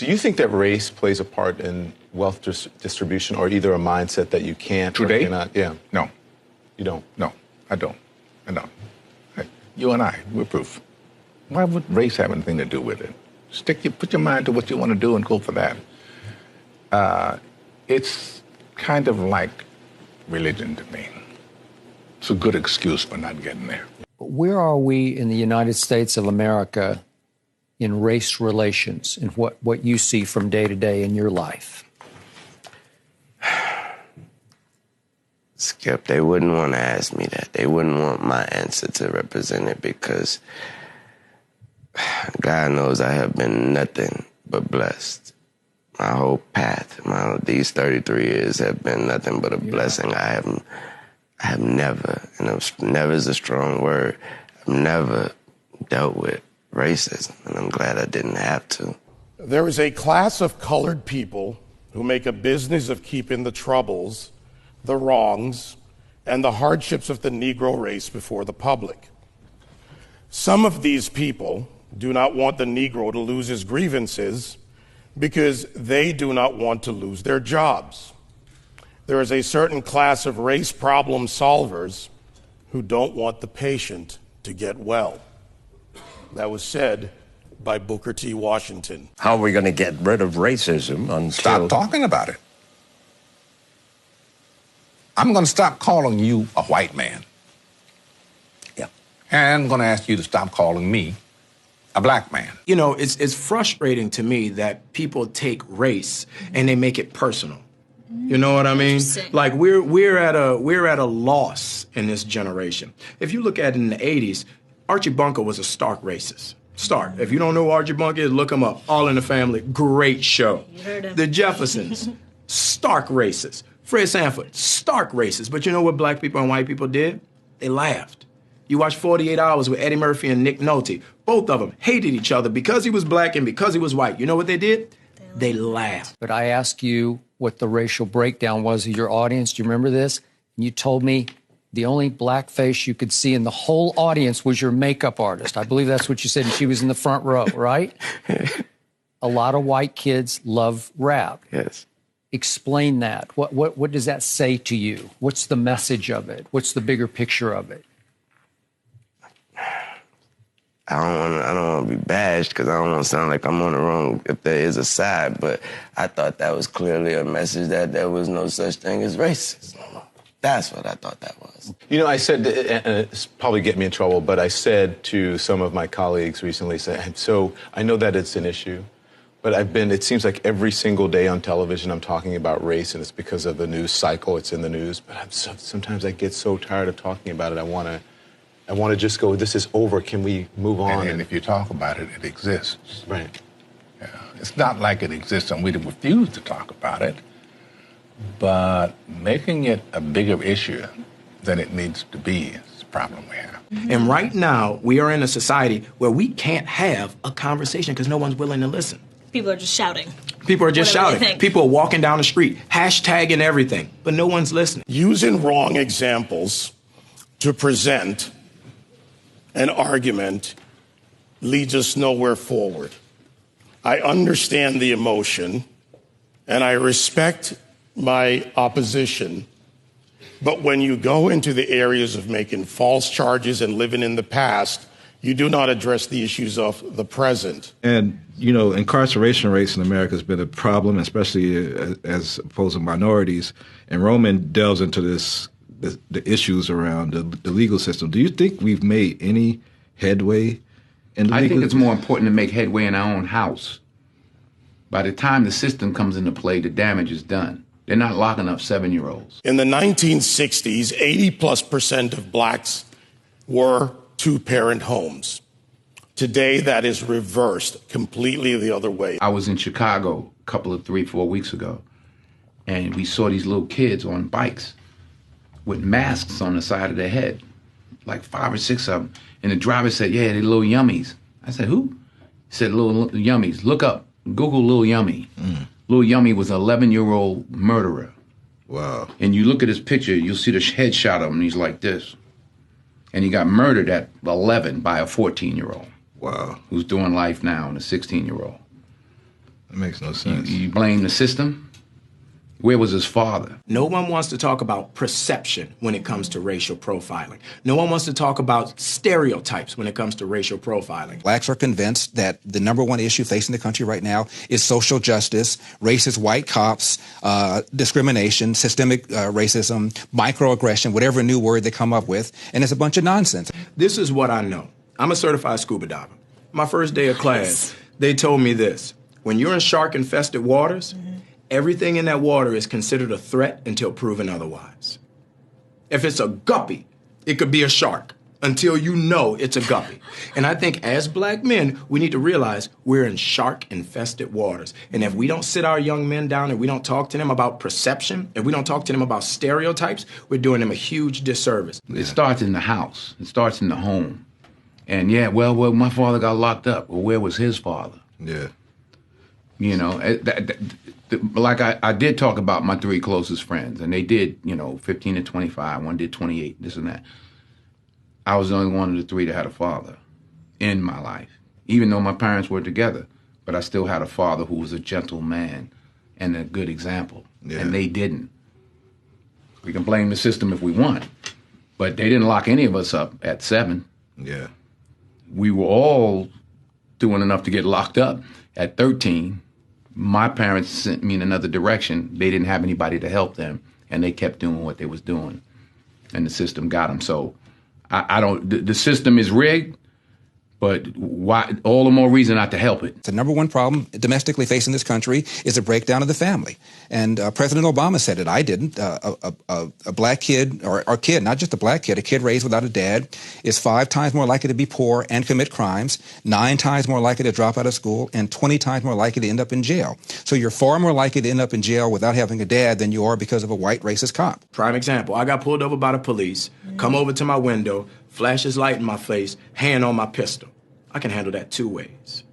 Do you think that race plays a part in wealth distribution, or either a mindset that you can't Today? or cannot? Yeah. No. You don't? No, I don't. I don't. Hey, you and I, we're proof. Why would race have anything to do with it? Put your mind to what you want to do and go for that. It's kind of like religion to me. It's a good excuse for not getting there. Where are we in the United States of America in race relations and what you see from day to day in your life? Skip, they wouldn't want to ask me that. They wouldn't want my answer to represent it because God knows I have been nothing but blessed. My whole path, these 33 years have been nothing but a blessing. I have never, and never is a strong word, I've never dealt with racism, and I'm glad I didn't have to. There is a class of colored people who make a business of keeping the troubles, the wrongs, and the hardships of the Negro race before the public. Some of these people do not want the Negro to lose his grievances because they do not want to lose their jobs. There is a certain class of race problem solvers who don't want the patient to get well. That was said by Booker T. Washington. How are we going to get rid of racism until... Stop talking about it. I'm going to stop calling you a white man. Yeah. And I'm going to ask you to stop calling me a black man. You know, it's frustrating to me that people take race and they make it personal. You know what I mean? Like we're at a loss in this generation. If you look at it in the 80s, Archie Bunker was a stark racist. Stark. If you don't know who Archie Bunker is, look him up. All in the Family, great show. You heard him. The Jeffersons, stark racist. Fred Sanford, stark racist. But you know what black people and white people did? They laughed. You watch 48 Hours with Eddie Murphy and Nick Nolte. Both of them hated each other because he was black and because he was white. You know what they did? They laughed. But I asked you what the racial breakdown was of your audience. Do you remember this? And you told me the only black face you could see in the whole audience was your makeup artist. I believe that's what you said, and she was in the front row, right? A lot of white kids love rap. Yes. Explain that. What does that say to you? What's the message of it? What's the bigger picture of it? I don't want to be bashed because I don't want to sound like I'm on the wrong if there is a side, but I thought that was clearly a message that there was no such thing as racism. That's what I thought that was. You know, I said, and it's probably get me in trouble, but I said to some of my colleagues recently, so I know that it's an issue, but it seems like every single day on television I'm talking about race, and it's because of the news cycle, it's in the news, but sometimes I get so tired of talking about it, I want to just go, this is over, can we move on? And if you talk about it, it exists. Right. Yeah. It's not like it exists and we refuse to talk about it, but making it a bigger issue than it needs to be is a problem we have. And right now, we are in a society where we can't have a conversation because no one's willing to listen. People are just shouting. People are just Whatever they shouting. think. People are walking down the street, hashtagging everything, but no one's listening. Using wrong examples to present an argument leads us nowhere forward. I understand the emotion, and I respect my opposition, but when you go into the areas of making false charges and living in the past, you do not address the issues of the present. And, you know, incarceration rates in America has been a problem, especially as opposed to minorities. And Roman delves into the issues around the legal system. Do you think we've made any headway in the legal system? I think it's more important to make headway in our own house. By the time the system comes into play, the damage is done. They're not locking up 7-year-olds. In the 1960s, 80+% of blacks were two-parent homes. Today, that is reversed completely the other way. I was in Chicago a couple of 3-4 weeks ago, and we saw these little kids on bikes with masks on the side of their head, like 5 or 6 of them. And the driver said, yeah, they're little yummies. I said, who? He said, little yummies. Look up, Google Lil Yummy. Lil Yummy was an 11-year-old murderer. Wow. And you look at his picture, you'll see the headshot of him, he's like this. And he got murdered at 11 by a 14-year-old. Wow. Who's doing life now, and a 16-year-old. That makes no sense. You blame the system. Where was his father? No one wants to talk about perception when it comes to racial profiling. No one wants to talk about stereotypes when it comes to racial profiling. Blacks are convinced that the number one issue facing the country right now is social justice, racist white cops, discrimination, systemic racism, microaggression, whatever new word they come up with, and it's a bunch of nonsense. This is what I know. I'm a certified scuba diver. My first day of class, they told me this. When you're in shark-infested waters, everything in that water is considered a threat until proven otherwise. If it's a guppy, it could be a shark until you know it's a guppy. And I think as black men, we need to realize we're in shark-infested waters. And if we don't sit our young men down and we don't talk to them about perception, if we don't talk to them about stereotypes, we're doing them a huge disservice. It starts in the house. It starts in the home. And yeah, well, my father got locked up. Well, where was his father? Yeah. You know, like I did talk about my three closest friends, and they did, 15 and 25. One did 28, this and that. I was the only one of the three that had a father in my life, even though my parents were together. But I still had a father who was a gentle man and a good example, and they didn't. We can blame the system if we want, but they didn't lock any of us up at 7. Yeah. We were all doing enough to get locked up at 13. My parents sent me in another direction. They didn't have anybody to help them, and they kept doing what they was doing, and the system got them. So I don't. The system is rigged, but why? All the more reason not to help it. The number one problem domestically facing this country is a breakdown of the family. And President Obama said it. I didn't. A black kid, or a kid, not just a black kid, a kid raised without a dad is 5 times more likely to be poor and commit crimes, 9 times more likely to drop out of school, and 20 times more likely to end up in jail. So you're far more likely to end up in jail without having a dad than you are because of a white racist cop. Prime example, I got pulled over by the police, come over to my window, flash his light in my face, hand on my pistol. I can handle that 2 ways.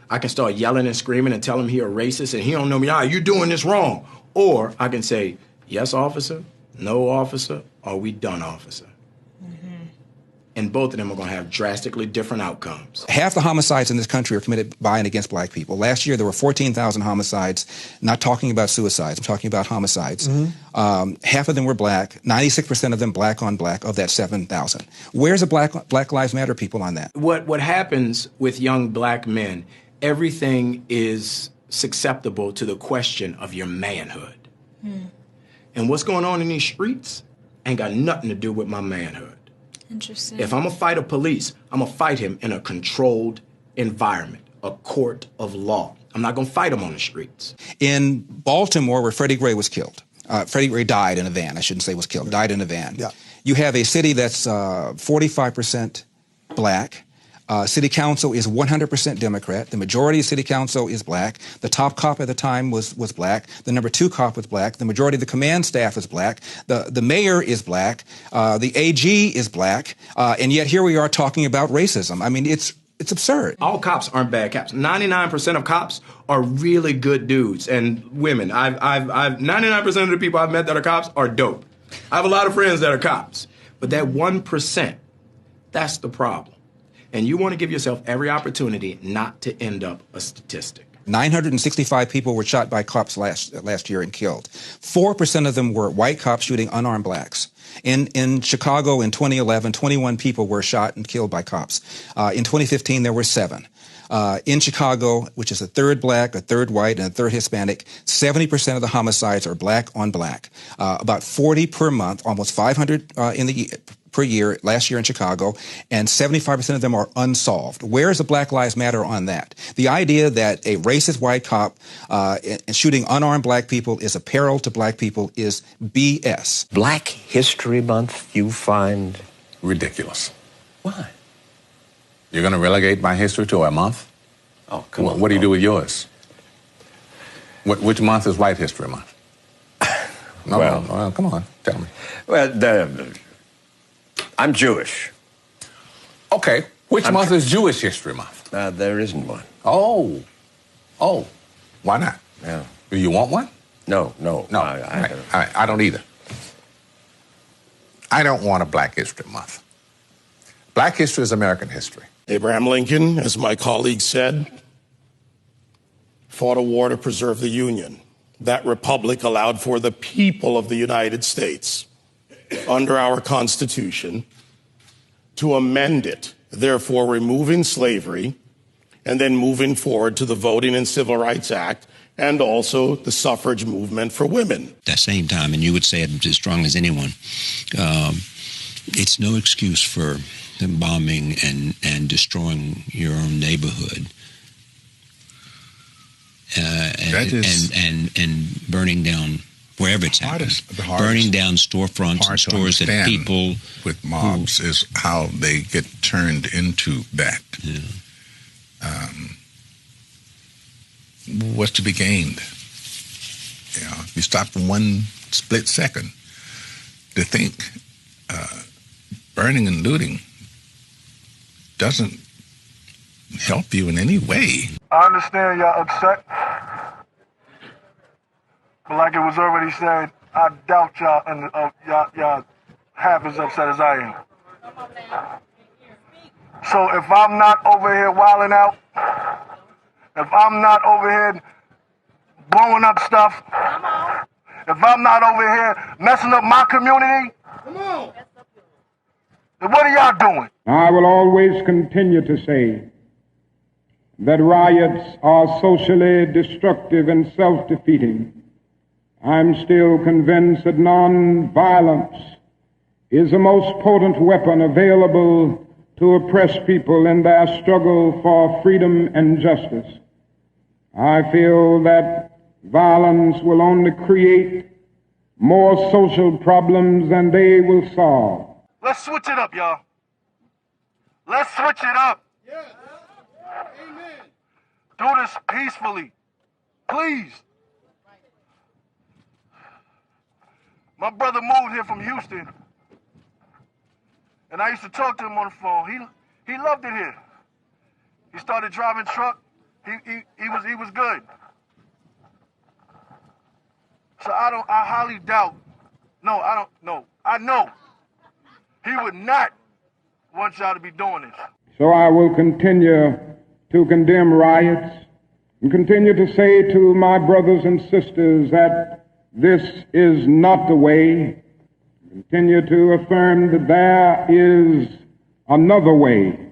I can start yelling and screaming and tell him he a racist and he don't know me. You doing this wrong. Or I can say, yes, officer, no, officer, or we done, officer. And both of them are going to have drastically different outcomes. Half the homicides in this country are committed by and against black people. Last year, there were 14,000 homicides, not talking about suicides, I'm talking about homicides. Half of them were black, 96% of them black on black of that 7,000. Where's the Black Lives Matter people on that? What happens with young black men, everything is susceptible to the question of your manhood. And what's going on in these streets ain't got nothing to do with my manhood. Interesting. If I'm gonna fight a police, I'm gonna fight him in a controlled environment, a court of law. I'm not gonna fight him on the streets. In Baltimore, where Freddie Gray was killed, Freddie Gray died in a van. I shouldn't say was killed, died in a van. Yeah. You have a city that's 45% black. City council is 100% Democrat. The majority of city council is black. The top cop at the time was black. The number 2 cop was black. The majority of the command staff is black. The mayor is black. The AG is black. And yet here we are talking about racism. I mean, it's absurd. All cops aren't bad cops. 99% of cops are really good dudes and women. I've 99% of the people I've met that are cops are dope. I have a lot of friends that are cops. But that 1%, that's the problem. And you want to give yourself every opportunity not to end up a statistic. 965 people were shot by cops last year and killed. 4% of them were white cops shooting unarmed blacks. In Chicago in 2011, 21 people were shot and killed by cops. In 2015, there were 7. In Chicago, which is a third black, a third white, and a third Hispanic, 70% of the homicides are black on black. About 40 per month, almost 500 per year, last year in Chicago, and 75% of them are unsolved. Where is the Black Lives Matter on that? The idea that a racist white cop shooting unarmed black people is a peril to black people is BS. Black History Month you find Ridiculous. why? You're going to relegate my history to a month? Oh, come on. What do you do with yours? Which month is White History Month? Well, come on, tell me. Well, I'm Jewish. Okay, which month is Jewish History Month? There isn't one. Oh, why not? Yeah. Do you want one? No. I don't either. I don't want a Black History Month. Black history is American history. Abraham Lincoln, as my colleague said, fought a war to preserve the Union. That republic allowed for the people of the United States, under our Constitution, to amend it, therefore removing slavery and then moving forward to the Voting and Civil Rights Act and also the suffrage movement for women. At that same time, and you would say it as strong as anyone, it's no excuse for bombing and destroying your own neighborhood. And burning down wherever it's happening, burning down storefronts and stores that people with mobs is how they get turned into that. Yeah. What's to be gained? You know, you stop for one split second to think. Burning and looting doesn't help you in any way. I understand y'all upset, but like it was already said, I doubt y'all and y'all half as upset as I am. So if I'm not over here wilding out, if I'm not over here blowing up stuff, if I'm not over here messing up my community, then what are y'all doing? I will always continue to say that riots are socially destructive and self-defeating. I'm still convinced that non-violence is the most potent weapon available to oppress people in their struggle for freedom and justice. I feel that violence will only create more social problems than they will solve. Let's switch it up, y'all. Let's switch it up. Yeah. Amen. Do this peacefully. Please. My brother moved here from Houston, and I used to talk to him on the phone. He loved it here. He started driving truck. He was good. So I highly doubt. No, I don't know. I know he would not want y'all to be doing this. So I will continue to condemn riots and continue to say to my brothers and sisters that this is not the way. Continue to affirm that there is another way.